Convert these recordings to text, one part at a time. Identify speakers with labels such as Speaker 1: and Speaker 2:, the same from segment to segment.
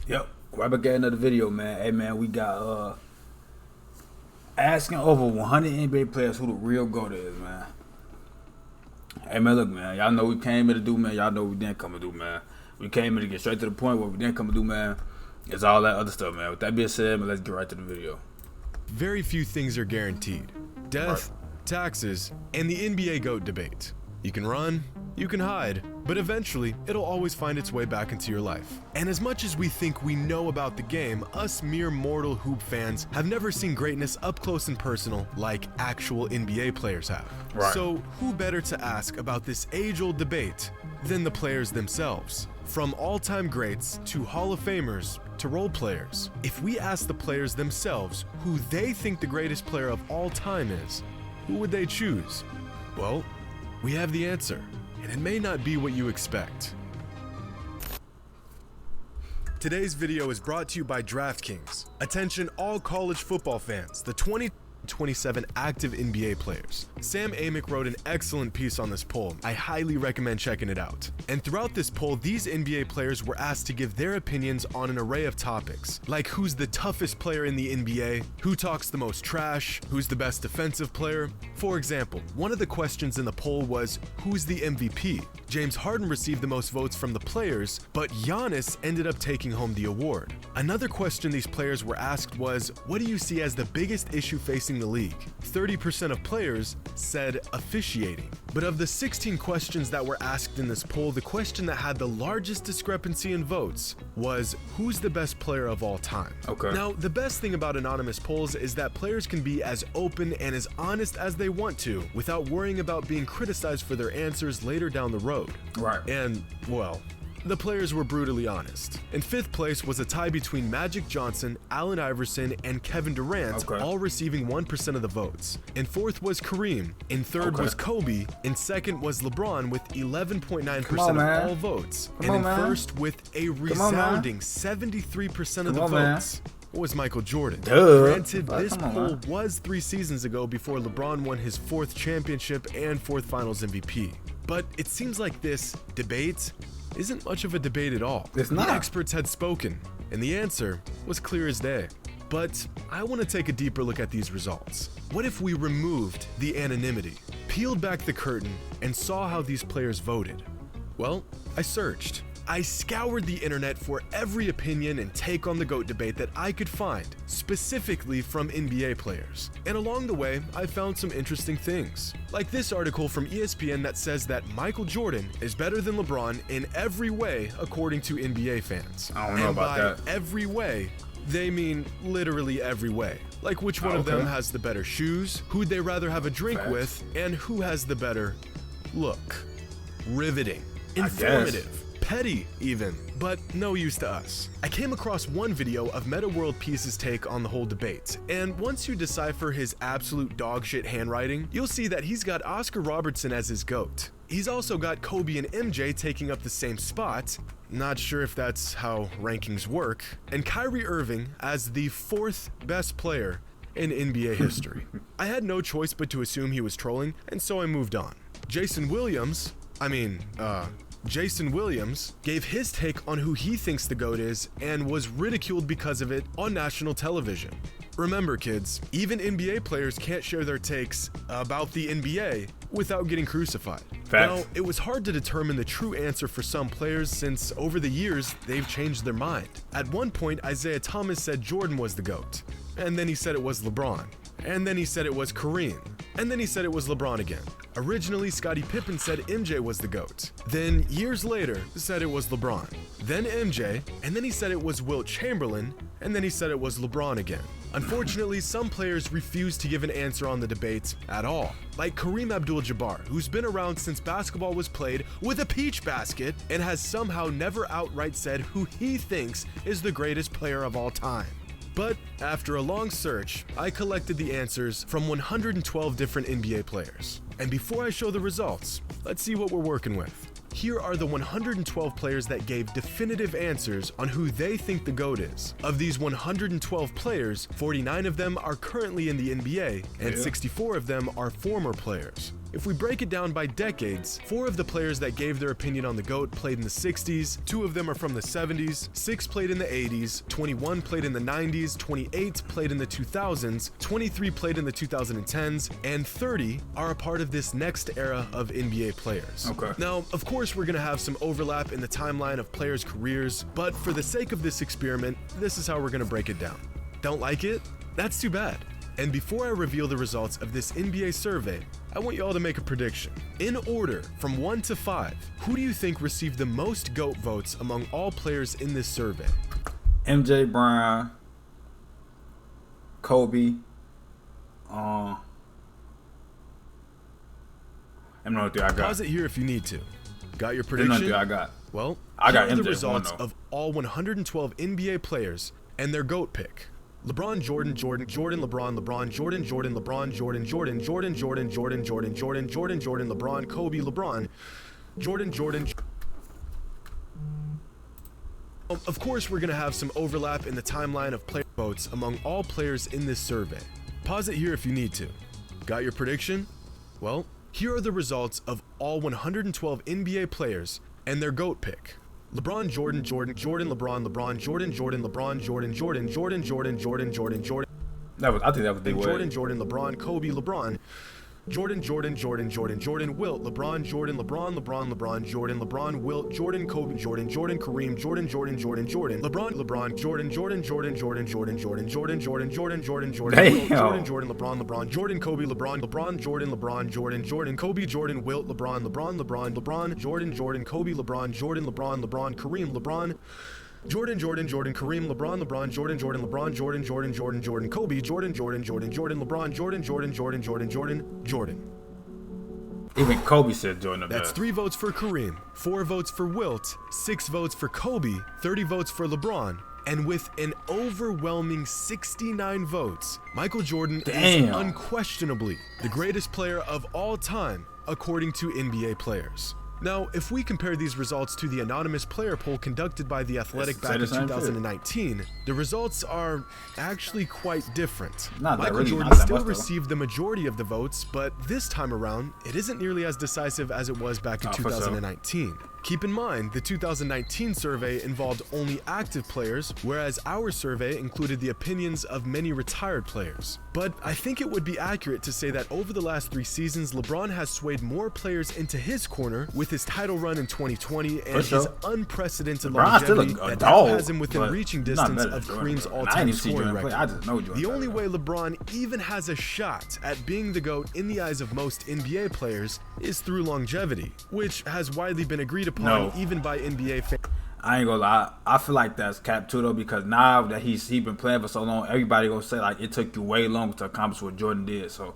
Speaker 1: Yep. Right back at another video, man. Hey, man, we got asking over 100 NBA players who the real GOAT is, man. Hey, man, look, man. Y'all know we came here to do, man. Y'all know what we didn't come to do, man. We came here to get straight to the point. What we didn't come to do, man, is all that other stuff, man. With that being said, man, let's get right to the video.
Speaker 2: Very few things are guaranteed. Death, taxes, and the NBA GOAT debate. You can run, you can hide, but eventually it'll always find its way back into your life. And as much as we think we know about the game, us mere mortal hoop fans have never seen greatness up close and personal like actual NBA players have.
Speaker 1: Right.
Speaker 2: So who better to ask about this age-old debate than the players themselves? From all-time greats to Hall of Famers to role players. If we ask the players themselves who they think the greatest player of all time is, who would they choose? Well, we have the answer, and it may not be what you expect. Today's video is brought to you by DraftKings. Attention all college football fans, the 2027 active NBA players. Sam Amick wrote an excellent piece on this poll. I highly recommend checking it out. And throughout this poll, these NBA players were asked to give their opinions on an array of topics, like who's the toughest player in the NBA, who talks the most trash, who's the best defensive player. For example, one of the questions in the poll was, who's the MVP? James Harden received the most votes from the players, but Giannis ended up taking home the award. Another question these players were asked was, what do you see as the biggest issue facing the league? 30% of players said officiating. But of the 16 questions that were asked in this poll, the question that had the largest discrepancy in votes was, who's the best player of all time?
Speaker 1: Okay.
Speaker 2: Now, the best thing about anonymous polls is that players can be as open and as honest as they want to without worrying about being criticized for their answers later down the road.
Speaker 1: Right.
Speaker 2: And, well, the players were brutally honest. In fifth place was a tie between Magic Johnson, Allen Iverson, and Kevin Durant, all receiving 1% of the votes. In fourth was Kareem. In third was Kobe. In second was LeBron with 11.9% of all votes. And in first with a resounding 73% of the votes was Michael Jordan. Granted, this poll was 3 seasons ago before LeBron won his 4th championship and 4th Finals MVP. But it seems like this debate isn't much of a debate at all.
Speaker 1: It's not.
Speaker 2: The experts had spoken, and the answer was clear as day. But I want to take a deeper look at these results. What if we removed the anonymity, peeled back the curtain, and saw how these players voted? Well, I searched. I scoured the internet for every opinion and take on the GOAT debate that I could find, specifically from NBA players. And along the way, I found some interesting things. Like this article from ESPN that says that Michael Jordan is better than LeBron in every way according to NBA fans.
Speaker 1: I don't know about that.
Speaker 2: And by every way, they mean literally every way. Like which one of them has the better shoes, who'd they rather have a drink with, and who has the better look. Riveting. Informative. Petty even, but no use to us. I came across one video of Meta World Peace's take on the whole debate, and once you decipher his absolute dogshit handwriting, you'll see that he's got Oscar Robertson as his GOAT. He's also got Kobe and MJ taking up the same spot, not sure if that's how rankings work, and Kyrie Irving as the 4th best player in NBA history. I had no choice but to assume he was trolling, and so I moved on. Jason Williams gave his take on who he thinks the GOAT is and was ridiculed because of it on national television. Remember, kids, even NBA players can't share their takes about the NBA without getting crucified. Now, it was hard to determine the true answer for some players since over the years, they've changed their mind. At one point, Isaiah Thomas said Jordan was the GOAT, and then he said it was LeBron, and then he said it was Kareem, and then he said it was LeBron again. Originally, Scottie Pippen said MJ was the GOAT. Then, years later, said it was LeBron. Then MJ, and then he said it was Wilt Chamberlain, and then he said it was LeBron again. Unfortunately, some players refuse to give an answer on the debate at all. Like Kareem Abdul-Jabbar, who's been around since basketball was played with a peach basket and has somehow never outright said who he thinks is the greatest player of all time. But after a long search, I collected the answers from 112 different NBA players. And before I show the results, let's see what we're working with. Here are the 112 players that gave definitive answers on who they think the GOAT is. Of these 112 players, 49 of them are currently in the NBA, and 64 of them are former players. If we break it down by decades, 4 of the players that gave their opinion on the GOAT played in the 60s, 2 of them are from the 70s, 6 played in the 80s, 21 played in the 90s, 28 played in the 2000s, 23 played in the 2010s, and 30 are a part of this next era of NBA players.
Speaker 1: Okay.
Speaker 2: Now, of course, we're gonna have some overlap in the timeline of players' careers, but for the sake of this experiment, this is how we're gonna break it down. Don't like it? That's too bad. And before I reveal the results of this NBA survey, I want you all to make a prediction. In order, from 1 to 5, who do you think received the most GOAT votes among all players in this survey?
Speaker 1: MJ Brown, Kobe, I don't know what I got.
Speaker 2: Pause it here if you need to. Got your
Speaker 1: I
Speaker 2: prediction?
Speaker 1: don't know what I got.
Speaker 2: Well,
Speaker 1: I got
Speaker 2: here are the
Speaker 1: MJ
Speaker 2: results
Speaker 1: one, though.
Speaker 2: of all 112 NBA players and their GOAT pick. LeBron, Jordan, Jordan, Jordan, LeBron, LeBron, Jordan, Jordan, LeBron, Jordan, Jordan, Jordan, Jordan, Jordan, Jordan, Jordan, Jordan, Jordan, LeBron, Kobe, LeBron, Jordan, Jordan. Of course, we're gonna have some overlap in the timeline of player votes among all players in this survey. Pause it here if you need to. Got your prediction? Well, here are the results of all 112 NBA players and their GOAT pick. LeBron, Jordan, Jordan, Jordan, LeBron, LeBron, Jordan, Jordan, LeBron, Jordan, Jordan, Jordan, Jordan, Jordan, Jordan, Jordan.
Speaker 1: I think that was the way.
Speaker 2: Jordan, Jordan, LeBron, Kobe, LeBron. Jordan, Jordan, Jordan, Jordan, Jordan, Wilt, LeBron, Jordan, LeBron, LeBron, LeBron, Jordan, LeBron, Wilt, Jordan, Kobe, Jordan, Jordan, Kareem, Jordan, Jordan, Jordan, Jordan, LeBron, LeBron, Jordan, Jordan, Jordan, Jordan, Jordan, Jordan, Jordan, Jordan, Jordan, Jordan, Jordan, Wilt, Jordan, Jordan, LeBron, LeBron, Jordan, Kobe, LeBron, LeBron, Jordan, LeBron, Jordan, Jordan, Kobe, Jordan, Wilt, LeBron, LeBron, LeBron, LeBron, Jordan, Jordan, Kobe, LeBron, Jordan, LeBron, LeBron, Kareem, LeBron, Jordan, Jordan, Jordan, Kareem, LeBron, LeBron, Jordan, Jordan, LeBron, Jordan, Jordan, Jordan, Jordan, Kobe, Jordan, Jordan, Jordan, Jordan, LeBron, Jordan, Jordan, Jordan, Jordan, Jordan, Jordan.
Speaker 1: Even Kobe said Jordan up there.
Speaker 2: That's 3 votes for Kareem, 4 votes for Wilt, 6 votes for Kobe, 30 votes for LeBron, and with an overwhelming 69 votes, Michael Jordan is unquestionably the greatest player of all time, according to NBA players. Now, if we compare these results to the anonymous player poll conducted by The Athletic back in 2019, the results are actually quite different. Michael Jordan still received the majority of the votes, but this time around, it isn't nearly as decisive as it was back in 2019. Keep in mind, the 2019 survey involved only active players, whereas our survey included the opinions of many retired players. But I think it would be accurate to say that over the last 3 seasons, LeBron has swayed more players into his corner with his title run in 2020 and his unprecedented longevity that now has him within reaching distance of Kareem's all-time scoring record. The only way LeBron even has a shot at being the GOAT in the eyes of most NBA players is through longevity, which has widely been agreed upon even by NBA fans.
Speaker 1: I ain't gonna lie, I feel like that's cap too though, because now that he's been playing for so long, everybody gonna say like it took you way longer to accomplish what Jordan did. So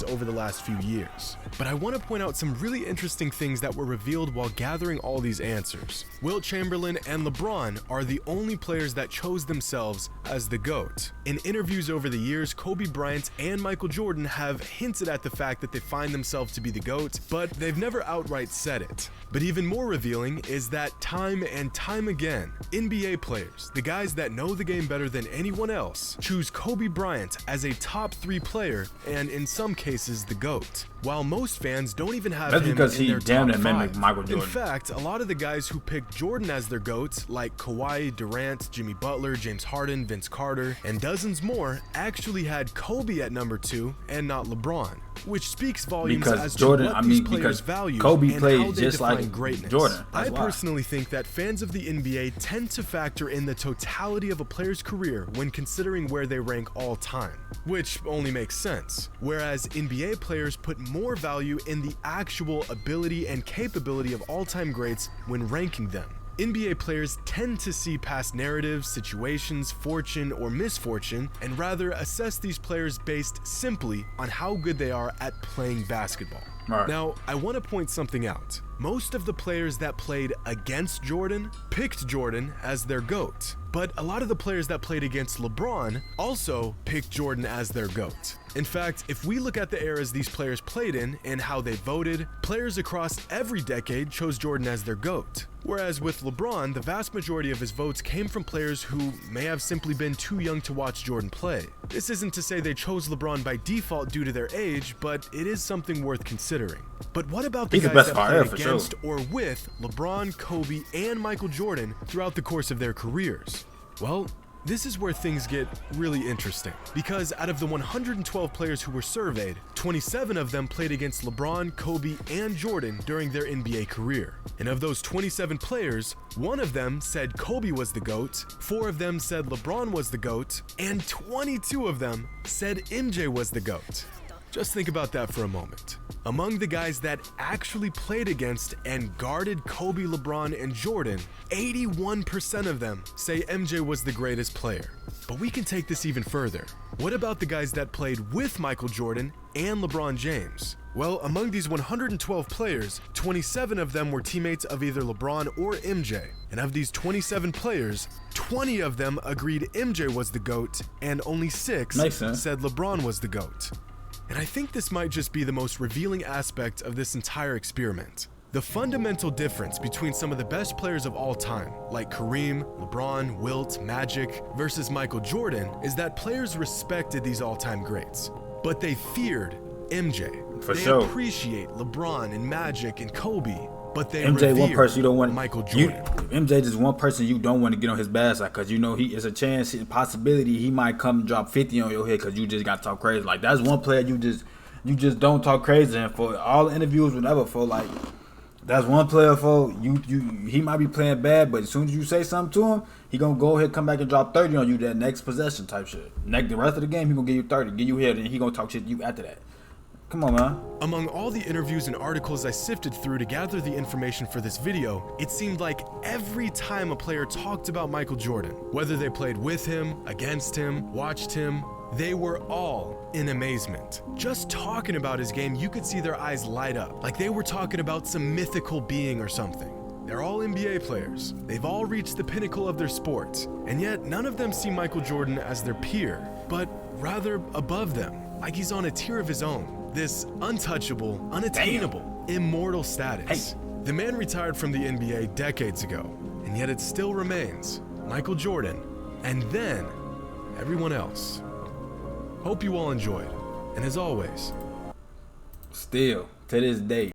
Speaker 2: over the last few years. But I want to point out some really interesting things that were revealed while gathering all these answers. Wilt Chamberlain and LeBron are the only players that chose themselves as the GOAT. In interviews over the years, Kobe Bryant and Michael Jordan have hinted at the fact that they find themselves to be the GOAT, but they've never outright said it. But even more revealing is that time and time again, NBA players, the guys that know the game better than anyone else, choose Kobe Bryant as a top 3 player and in some cases the GOAT, while most fans don't even have him in their top 5.
Speaker 1: Michael Jordan.
Speaker 2: In fact, a lot of the guys who picked Jordan as their GOAT, like Kawhi, Durant, Jimmy Butler, James Harden, Vince Carter, and dozens more, actually had Kobe at number 2 and not LeBron, which speaks volumes as to what these players value and how they define greatness. I personally think that fans of the NBA tend to factor in the totality of a player's career when considering where they rank all time, which only makes sense, whereas NBA players put more value in the actual ability and capability of all-time greats when ranking them. NBA players tend to see past narratives, situations, fortune, or misfortune, and rather assess these players based simply on how good they are at playing basketball. Now, I want to point something out. Most of the players that played against Jordan picked Jordan as their GOAT, but a lot of the players that played against LeBron also picked Jordan as their GOAT. In fact, if we look at the eras these players played in and how they voted, players across every decade chose Jordan as their GOAT. Whereas with LeBron, the vast majority of his votes came from players who may have simply been too young to watch Jordan play. This isn't to say they chose LeBron by default due to their age, but it is something worth considering. But what about the guys that played against or with LeBron, Kobe, and Michael Jordan throughout the course of their careers? Well, this is where things get really interesting, because out of the 112 players who were surveyed, 27 of them played against LeBron, Kobe, and Jordan during their NBA career. And of those 27 players, one of them said Kobe was the GOAT, 4 of them said LeBron was the GOAT, and 22 of them said MJ was the GOAT. Just think about that for a moment. Among the guys that actually played against and guarded Kobe, LeBron, and Jordan, 81% of them say MJ was the greatest player. But we can take this even further. What about the guys that played with Michael Jordan and LeBron James? Well, among these 112 players, 27 of them were teammates of either LeBron or MJ. And of these 27 players, 20 of them agreed MJ was the GOAT, and only 6 said LeBron was the GOAT. And I think this might just be the most revealing aspect of this entire experiment. The fundamental difference between some of the best players of all time, like Kareem, LeBron, Wilt, Magic, versus Michael Jordan, is that players respected these all-time greats, but they feared MJ. They appreciate LeBron and Magic and Kobe, but they
Speaker 1: MJ one person you don't want
Speaker 2: Michael Jordan.
Speaker 1: MJ just one person you don't want to get on his bad side, because you know he is a chance, a possibility he might come and drop 50 on your head because you just got to talk crazy. Like, that's one player you just don't talk crazy. And for all the interviews, whatever, for like, that's one player for you. He might be playing bad, but as soon as you say something to him, he gonna go ahead, come back and drop 30 on you that next possession type shit. The rest of the game, he gonna give you 30, give you here, and he gonna talk shit to you after that. Come on, man.
Speaker 2: Among all the interviews and articles I sifted through to gather the information for this video, it seemed like every time a player talked about Michael Jordan, whether they played with him, against him, watched him, they were all in amazement. Just talking about his game, you could see their eyes light up, like they were talking about some mythical being or something. They're all NBA players. They've all reached the pinnacle of their sport, and yet none of them see Michael Jordan as their peer, but rather above them, like he's on a tier of his own. This untouchable, unattainable, immortal status. The man retired from the NBA decades ago, and yet it still remains Michael Jordan, and then everyone else. Hope you all enjoyed, and as always,
Speaker 1: still to this day,